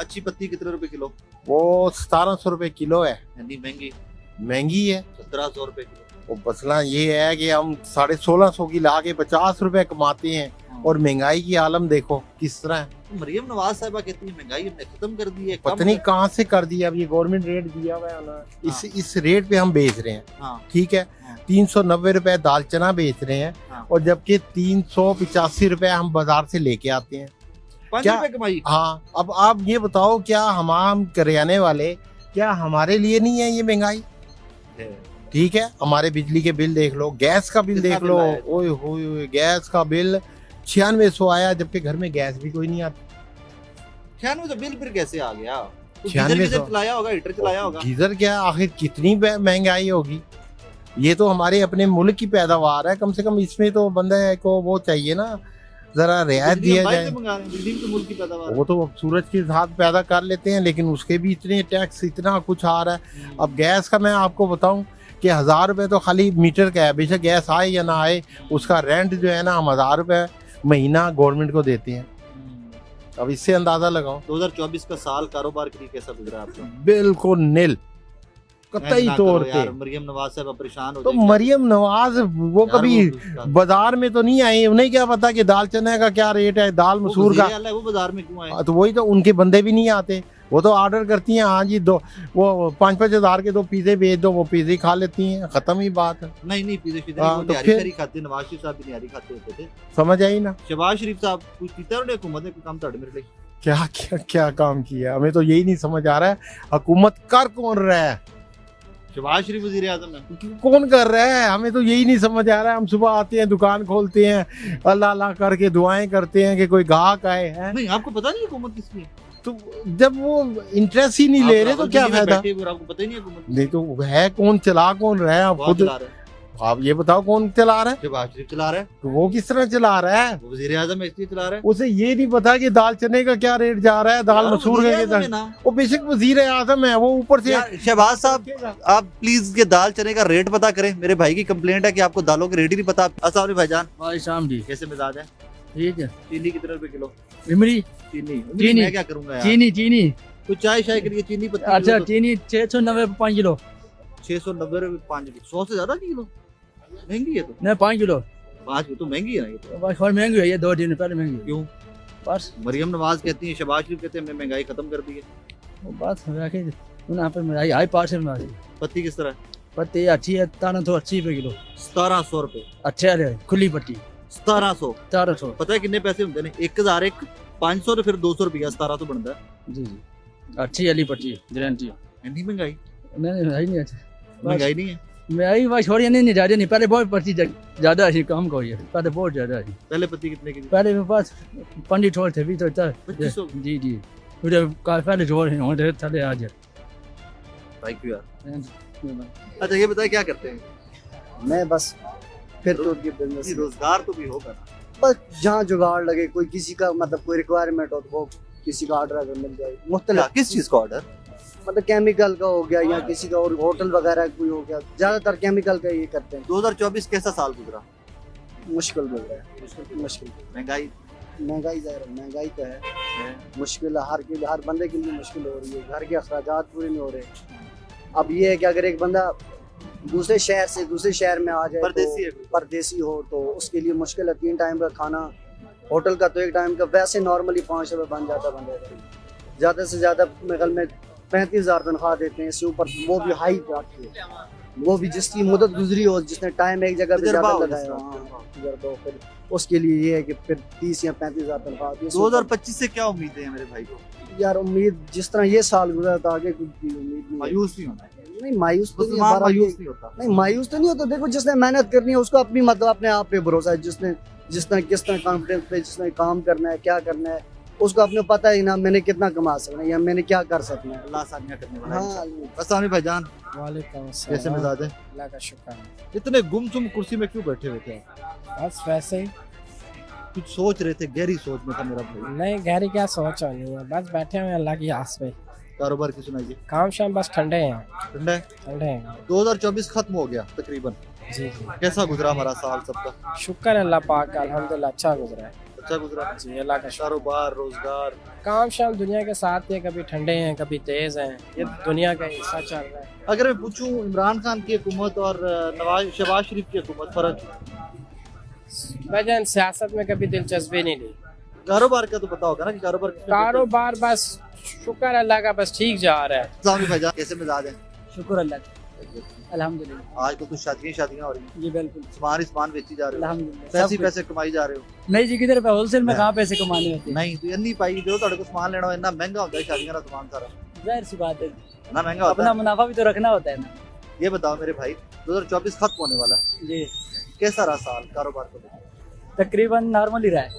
अच्छी पत्ती कितने रुपए किलो? वो 1700 रुपए किलो है। यानी महंगी महंगी है। 1700 रुपए किलो। वो मसला ये है कि हम 1650 की ला के 50 रुपए कमाते हैं और महंगाई की आलम देखो किस तरह है। तो मरियम नवाज साहिबा कहती है महंगाई हमने खत्म कर दी है। पता नहीं कहाँ से कर दिया। अब ये गवर्नमेंट रेट दिया हुआ है ना, इस रेट पे हम बेच रहे हैं। हाँ। ठीक है, 390 रुपए दाल चना बेच रहे हैं। हाँ। और जबकि 385 रुपए हम बाजार से लेके आते हैं। 5 क्या रुपए कमाई? हाँ, अब आप ये बताओ, क्या हम करियाने वाले, क्या हमारे लिए नहीं है ये महंगाई? ठीक है, हमारे बिजली के बिल देख लो, गैस का बिल देख लो, ओए होए गैस का बिल 9600 आया, जबकि घर में गैस भी कोई नहीं आती। 96 तो बिल फिर कैसे आ गया? तो 96 गीजर चलाया होगा, हीटर चलाया होगा। गीजर क्या, आखिर कितनी महंगाई होगी? ये तो हमारे अपने मुल्क की पैदावार है, कम से कम इसमें तो बंदे को वो चाहिए ना, जरा रियायत दिया जाए। वो तो सूरज के साथ पैदा कर लेते हैं, लेकिन उसके भी इतने टैक्स, इतना कुछ आ रहा है। अब गैस का मैं आपको बताऊं कि 1000 रुपए तो खाली मीटर का है, बेशक गैस आए या ना आए, उसका रेंट जो है ना हम 1000 रुपए महीना गवर्नमेंट को देते हैं। अब इससे अंदाजा लगाओ 2024 का साल कारोबार के लिए कैसा गुजरा आपका? बिल्कुल निल, कतई तौर पे। मरियम नवाज साहब परेशान हो तो मरियम नवाज वो कभी बाजार में तो नहीं आई, उन्हें क्या पता कि दाल चने का क्या रेट है, दाल मसूर का। वो बाजार में क्यों आए? तो वही तो, उनके बंदे भी नहीं आते, वो तो ऑर्डर करती हैं, हाँ जी दो वो 5-5 हजार के 2 पिज़्ज़े भेज दो, वो पिज़्ज़े खा लेती हैं, खत्म ही बात है। नहीं पिज़्ज़े तो फिर खाते, नवाज शरीफ साहब भी निहारी खाते होते थे। समझ आई ना? शहबाज शरीफ साहब कुछ कीता उन्होंने हुकूमत ने, कोई काम तोड़े मेरे लिए क्या क्या क्या काम किया, हमें तो यही नहीं समझ आ रहा है, हुकूमत कर कौन रहा है? शहबाज शरीफ वज़ीर आज़म है, कौन कर रहा है? हमें तो यही नहीं समझ आ रहा है। हम सुबह आते हैं, दुकान खोलते हैं, अल्लाह अल्लाह करके दुआएं करते हैं कि कोई गाहक आए हैं। नहीं, आपको पता नहीं हुकूमत किसकी है? तो जब वो इंटरेस्ट ही नहीं ले रहे तो क्या फायदा? आपको पता ही नहीं हुकूमत नहीं तो है कौन, चला कौन रहा है? आप खुद आप ये बताओ कौन चला रहा है? शहबाज शरीफ चला रहा है। तो वो किस तरह चला रहा है? वज़ीर आज़म इसलिए चला रहा है। उसे ये नहीं पता कि दाल चने का क्या रेट जा रहा है, दाल मसूर का। वो बेशक वज़ीर आज़म है, वो ऊपर से। शहबाज साहब आप प्लीज ये दाल चने का रेट पता करें, मेरे भाई की कंप्लेंट है कि आपको दालों के रेट ही नहीं पता। अस्सलाम भाईजान। वालेकुम जी, कैसे मिजाज है? ठीक है। चीनी कितने रुपए किलो? इमली चीनी मैं क्या करूंगा यार? चीनी तो चाय के लिए चीनी पत्ती। अच्छा, चीनी 690 5 किलो। 690 रुपए 5 किलो, 100 से ज्यादा किलो महंगी है। तो नहीं 5 किलो। 5 किलो तो महंगी है ना? ये तो बस और महंगी है ये, 2 दिन पहले महंगी। क्यों? बस मरियम नवाज कहती है, शहबाज शरीफ कहते हैं हमने महंगाई खत्म कर दी है। वो बात रखे उन्हें पे मेरा हाई पास में। पत्ती किस तरह? पत्ती अच्छी है, 1780 रुपए किलो। 1700 रुपए? अच्छा है, खुली पट्टी 1700। पता है कितने पैसे होंगे ने? 1000 एक 500 तो फिर 200 रुपया 1700 बनता है। जी अच्छी वाली पट्टी गारंटी। नहीं महंगाई? नहीं अच्छा महंगाई नहीं है। महंगाई बस छोड़ी नहीं ज्यादा नहीं, पहले बहुत पट्टी ज्यादा है, कम को है, पहले बहुत ज्यादा है। पहले पत्ती कितने की? पहले मेरे पास पंडित छोड़ थे भी तो 2500। जी पहले छोड़ हैं चले आज। थैंक यू यार। अच्छा ये बताए क्या करते हैं? मैं बस फिर तो बिजनेस, रोजगार तो भी होगा ना? बस जहाँ जुगाड़ लगे, कोई किसी का मतलब कोई रिक्वायरमेंट हो तो वो किसी का ऑर्डर अगर मिल जाए। मुख्तलिफ किस चीज का ऑर्डर? मतलब केमिकल का हो गया या किसी का और होटल वगैरह कोई हो गया, ज्यादातर केमिकल का ये करते हैं। 2024 कैसा साल गुजरा? मुश्किल गुजरा है, मुश्किल। महंगाई ज़ाहिर है, महंगाई तो है, मुश्किल हर बंदे के लिए मुश्किल हो रही है, घर के अखराजात पूरे नहीं हो रहे। अब ये है कि अगर एक बंदा दूसरे शहर से दूसरे शहर में आ जाए, परदेसी हो तो उसके लिए मुश्किल है। 3 टाइम का खाना, होटल का तो 1 टाइम का वैसे नॉर्मली 5 रुपये बन जाता बंदे का। ज़्यादा से ज़्यादा मेरे में 35,000 तनख्वाह देते हैं, इससे ऊपर वो भी हाई रखती है, वो भी जिसकी मुद्दत गुजरी हो, जिसने टाइम एक जगह पे ज़्यादा लगाया हो, फिर उसके लिए ये है कि फिर 30 या 35,000 तनख्वाह। 2025 से क्या उम्मीदें हैं मेरे भाई को? यार उम्मीद जिस तरह ये साल गुजरा था, आगे कुछ भी उम्मीद नहीं। मायूस नहीं होना? नहीं मायूस तो नहीं होता। नहीं मायूस तो नहीं होता। देखो जिसने मेहनत करनी है उसको अपनी मतलब अपने आप पे भरोसा है, जिसने किस तरह कॉन्फिडेंस पे जिसने काम करना है, क्या करना है, उसको अपने पता है ना मैंने कितना कमा सकना है या मैंने क्या कर सकना है। अल्लाह आसानियां करने वाला है। हाँ अस्सलाम भाईजान। वालेकुम अस्सलाम। कैसे मिजाज है? अल्लाह का शुक्र है। इतने गुमसुम कुर्सी में क्यों बैठे हुए थे? बस वैसे ही। कुछ सोच रहे थे? गहरी सोच में था मेरा भाई। नहीं गहरी क्या सोच नहीं है, बस बैठे हुए अल्लाह की आस पे। कारोबार की सुनाइए। काम शाम बस ठंडे हैं। ठंडे हैं। 2024 खत्म हो गया तकरीबन। जी कैसा गुजरा हमारा साल सबका? शुक्र है अल्लाह पाक का, अल्हम्दुलिल्लाह अच्छा गुजरा है। अच्छा गुजरा? जी अल्लाह का शुक्र। कारोबार, रोजगार? काम शाम दुनिया के साथ है, कभी ठंडे हैं कभी तेज हैं, ये दुनिया का हिस्सा चल रहा है। अगर मैं पूछूं इमरान खान की हुकूमत और शहबाज शरीफ की हुकूमत, फर्क? वजह सियासत में कभी दिलचस्पी नहीं ली। कारोबार का तो पता होगा ना कि कारोबार किसमें कारोबार बस शुक्र अल्लाह का, बस ठीक जा रहा है। बेहतर है? भाईजान कैसे मिजाज है? शुक्र अल्लाह का, अल्हम्दुलिल्लाह। आज तो कुछ शादियां हो रही हैं, जी बिल्कुल, सामान बेची जा रहे हो, अल्हम्दुलिल्लाह। सब पैसे कमाई जा रहे हो। नहीं जी, किधर पे होलसेल में कहाँ पैसे कमाने होते हैं? नहीं तो इन्नी पाई जो ਤੁਹਾਡੇ को सामान लेना हो इतना महंगा होता है शादियों का सामान सारा, जाहिर सी बात है, ना महंगा होता अपना है। मुनाफा भी तो रखना होता है ना। ये बताओ मेरे भाई, 2024 खत्म होने वाला है, जी कैसा रहा साल कारोबार को लेकर? तकरीबन नॉर्मल ही रहा है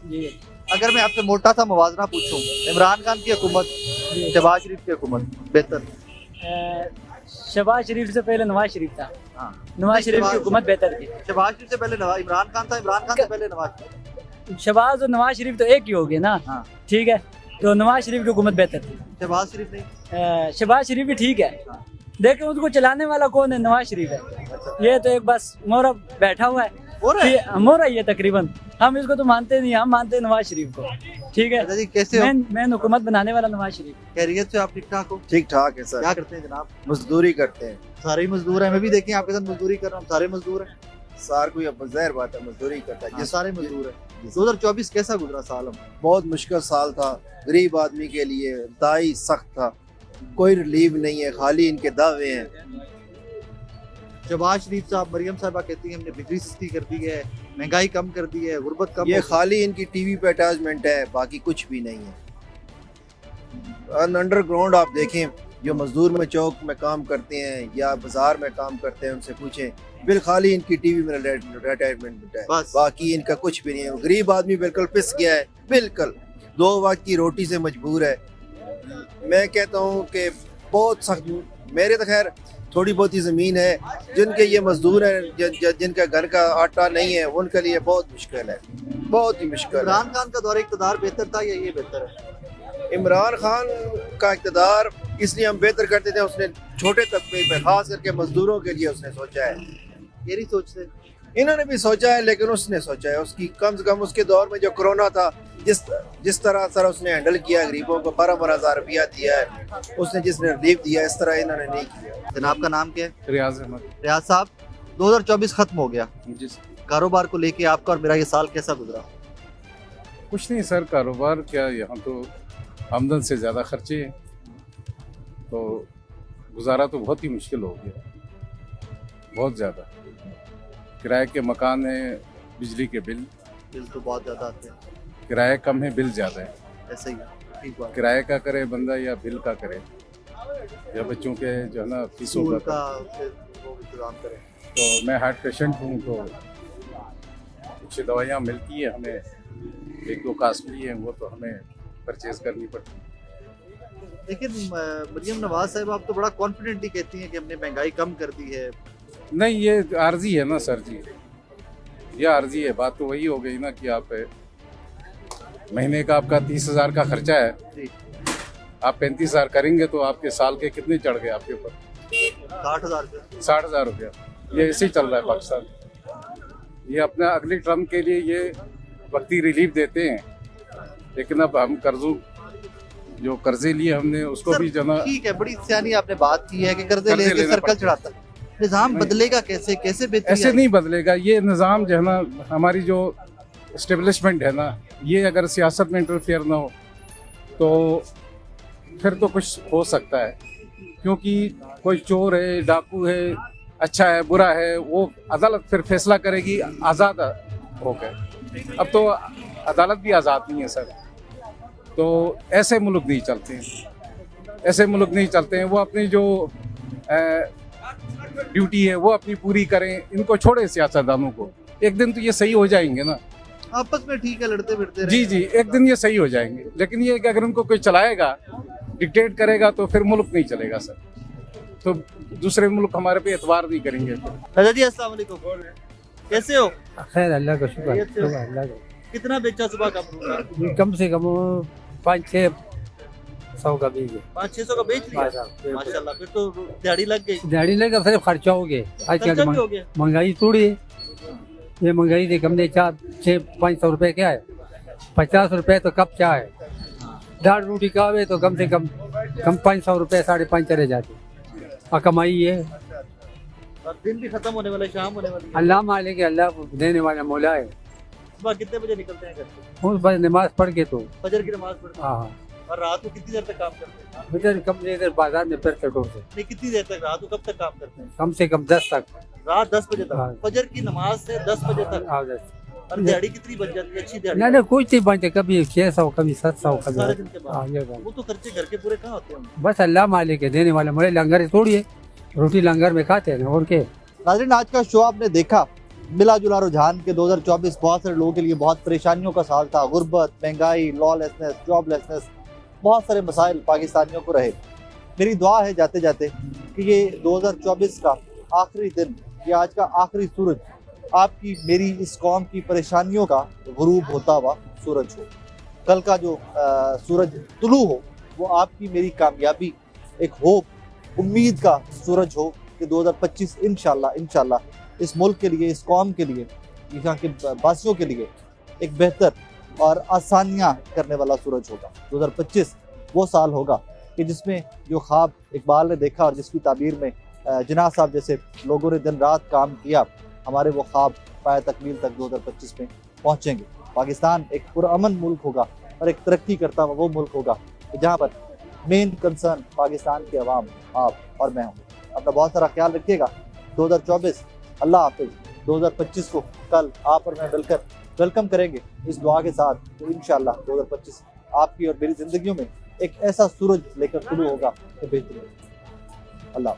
जी। अगर मैं आपसे मोटा सा मुवाजना पूछूं, इमरान खान की हुकूमत, शहबाज शरीफ की हुकूमत बेहतर? शहबाज शरीफ से पहले नवाज शरीफ था। हाँ, नवाज शरीफ की हुकूमत बेहतर थी। शहबाज शरीफ से पहले इमरान खान था, इमरान खान से पहले नवाज शरीफ। शहबाज और नवाज शरीफ तो एक ही हो गए ना। हाँ। ठीक है, तो नवाज शरीफ की हुकूमत बेहतर थी। शहबाज शरीफ नहीं? शहबाज शरीफ भी ठीक है, लेकिन उसको चलाने वाला कौन है? नवाज शरीफ है। ये तो एक बस मोहरा बैठा हुआ है, मोहरा ही है तकरीबन। हम इसको तो मानते नहीं, हम मानते हैं नवाज शरीफ को। ठीक है जी, कैसे हो? मैं हुकूमत बनाने वाला नवाज शरीफ। खैरियत से आप ठीक ठाक हो? ठीक ठाक है सर। क्या करते हैं जनाब? मजदूरी करते हैं। सारे ही मजदूर हैं, मैं भी देखें आपके साथ मजदूरी कर रहा हूँ, सारे मजदूर हैं। सार कोई अब ज़ाहिर बात है मजदूरी करता है। ये सारे मजदूर हैं। 2024 कैसा गुजरा साल? हम बहुत मुश्किल साल था गरीब आदमी के लिए, इंतहाई सख्त था, कोई रिलीफ नहीं है, खाली इनके दावे हैं। शहबाज शरीफ साहब, मरियम साहबा कहती हैं हमने बिजली सस्ती कर दी है, महंगाई कम कर दी है, गुर्बत कम। ये खाली इनकी टीवी पे अटैचमेंट है, बाकी कुछ भी नहीं है। अंडरग्राउंड आप देखें, जो मजदूर में चौक में काम करते हैं या बाजार में काम करते हैं, उनसे पूछें, बिल खाली इनकी टीवी में अटैचमेंट है, बस। बाकी इनका कुछ भी नहीं है। गरीब आदमी बिल्कुल पिस गया है, बिल्कुल 2 वक्त की रोटी से मजबूर है। मैं कहता हूँ कि बहुत सख्त, मेरे तो खैर थोड़ी बहुत ही ज़मीन है, जिनके ये मजदूर हैं, जिनका घर का आटा नहीं है, उनके लिए बहुत मुश्किल है, बहुत ही मुश्किल है। इमरान खान का दौर इक़्तिदार बेहतर था या ये बेहतर है? इमरान खान का इक़्तिदार इसलिए हम बेहतर करते थे, उसने छोटे तबके पे खास करके मजदूरों के लिए उसने सोचा है। ये नहीं सोचते? इन्होंने भी सोचा है, लेकिन उसने सोचा है, उसकी कम से कम उसके दौर में जो कोरोना था, जिस तरह सर उसने हैंडल किया, गरीबों को 12,000 रुपया दिया है, उसने जिसने रिलीफ दिया, इस तरह इन्होंने नहीं किया। जनाब का नाम क्या है? रियाज अहमद। रियाज साहब, 2024 खत्म हो गया, जी कारोबार को लेके आपका और मेरा ये साल कैसा गुजरा? कुछ नहीं सर, कारोबार क्या, यहाँ तो आमदन से ज़्यादा खर्चे हैं, तो गुजारा तो बहुत ही मुश्किल हो गया, बहुत ज़्यादा। किराए के मकान है, बिजली के बिल तो बहुत ज़्यादा आते हैं। किराया कम है, बिल ज़्यादा है। ऐसे ही ठीक बात। किराए का करे बंदा या बिल का करे, या बच्चों के जो है ना फीसों स्कूल का। का वो इंतजाम करें। तो मैं हार्ट पेशेंट हूँ, तो कुछ दवाइयाँ मिलती है हमें, 1-2 कॉस्टली हैं, वो तो हमें परचेज करनी पड़ती है। लेकिन मरियम नवाज साहब आप तो बड़ा कॉन्फिडेंटली कहती हैं कि हमने महंगाई कम कर दी है। नहीं, ये आर्जी है ना सर जी, ये आर्जी है। बात तो वही हो गई ना कि आप महीने का आपका 30,000 का खर्चा है, जी। आप 35,000 करेंगे तो आपके साल के कितने चढ़ गए आपके ऊपर? 60,000 रुपये। 60,000 रुपया। ये ऐसे ही चल रहा है पाकिस्तान। ये अपना अगले टर्म के लिए ये वक्ती रिलीफ देते हैं, लेकिन अब हम जो कर्जे लिए हमने उसको भी जना। ठीक है, बड़ी सियानी आपने बात की है कि कर्जे लेके सर्कल चढ़ाता है। निजाम बदलेगा कैसे? कैसे बेहतरी ऐसे नहीं बदलेगा ये निज़ाम जो है ना, हमारी जो एस्टेब्लिशमेंट है ना, ये अगर सियासत में इंटरफेयर ना हो तो फिर तो कुछ हो सकता है, क्योंकि कोई चोर है, डाकू है, अच्छा है, बुरा है, वो अदालत फिर फैसला करेगी आज़ाद होकर। अब तो अदालत भी आज़ाद नहीं है सर, तो ऐसे मुल्क नहीं चलते हैं, ऐसे मुल्क नहीं चलते हैं। वो अपनी जो ड्यूटी है वो अपनी पूरी करें, इनको छोड़े सियासतदानों को। एक दिन तो ये सही हो जाएंगे ना, आपस में ठीक है, लड़ते फिरते जी जी, एक दिन ये सही हो जाएंगे। लेकिन ये कि अगर उनको कोई चलाएगा, डिक्टेट करेगा, तो फिर मुल्क नहीं चलेगा सर, तो दूसरे मुल्क हमारे पे एतबार नहीं करेंगे। राजा जी अस्सलाम वालेकुम, कैसे हो? खैर अल्लाह का शुक्र, खैरियत से हो? अल्लाह का। कितना बेचा सुबह का फ्रूट? कम से कम 500-600 का बीज है। 500-600 का बेच लिया? माशाल्लाह, फिर तो दिहाड़ी लग गई। दिहाड़ी लेकर सिर्फ खर्चा हो गया। खर्चा भी हो गया। महंगाई थोड़ी है, ये महंगाई देख हमने 400-500 रुपए क्या है, 50 रुपए तो कप चाय है। दाल रोटी खावे तो कम से कम 500 रुपए 550 चले जाते। और कमाई है, और दिन भी खत्म होने वाला है, शाम होने वाली है। अल्लाह मालिक है, अल्लाह देने वाला मौला है। सुबह कितने बजे निकलते हैं घर से? उस बस नमाज पढ़ के तो फजर की नमाज पढ़ते हैं। हाँ और रात को कितनी देर तक काम करते हैं? इधर कम से इधर बाजार में फिर चटोर से नहीं, कितनी देर तक? रात को कब तक काम करते हैं? कम से कम 10 तक। रात 10 बजे हाँ। तक, फजर की नमाज से 10 बजे तक। हाँ, 10। और दिहाड़ी कितनी बन जाती है? अच्छी दिहाड़ी? नहीं नहीं कुछ नहीं बनते, कभी 600 कभी 700 सारे दिन के कभी। हाँ बाद ये बात। वो तो खर्चे घर के पूरे कहाँ होते हैं? बस अल्लाह मालिक है देने वाला, मुझे लंगर थोड़ी है, रोटी लंगर में खाते हैं और के। नाज़रीन, आज का शो आपने देखा, मिला जुला रुझान के 2024 बहुत सारे लोगों के लिए बहुत परेशानियों का साल था। गुर्बत, महंगाई, लॉलेसनेस, जॉबलेसनेस, बहुत सारे मसाइल पाकिस्तानियों को रहे। मेरी दुआ है जाते जाते कि ये 2024 का आखिरी दिन, ये आज का आखिरी सूरज आपकी मेरी इस कौम की परेशानियों का गुरूब होता हुआ सूरज हो। कल का जो सूरज तुलू हो वो आपकी मेरी कामयाबी, एक होप, उम्मीद का सूरज हो कि 2025 इंशाल्लाह इस मुल्क के लिए, इस कौम के लिए, यहाँ के वासियों के लिए एक बेहतर और आसानियाँ करने वाला सूरज होगा। 2025 वो साल होगा कि जिसमें जो ख्वाब इकबाल ने देखा और जिसकी ताबीर में जिन्ना साहब जैसे लोगों ने दिन रात काम किया, हमारे वो ख्वाब पाए तकमील तक 2025 में पहुँचेंगे। पाकिस्तान एक पुरअमन मुल्क होगा और एक तरक्की करता हुआ वो मुल्क होगा जहाँ पर मेन कंसर्न पाकिस्तान के अवाम, आप और मैं हूँ। अपना बहुत सारा ख्याल रखिएगा। 2024 अल्लाह हाफिज़। 2025 को कल आप और मैं मिलकर वेलकम करेंगे इस दुआ के साथ तो इंशाल्लाह 2025 आपकी और मेरी ज़िंदगियों में एक ऐसा सूरज लेकर शुरू होगा कि बेहतरीन। अल्लाह।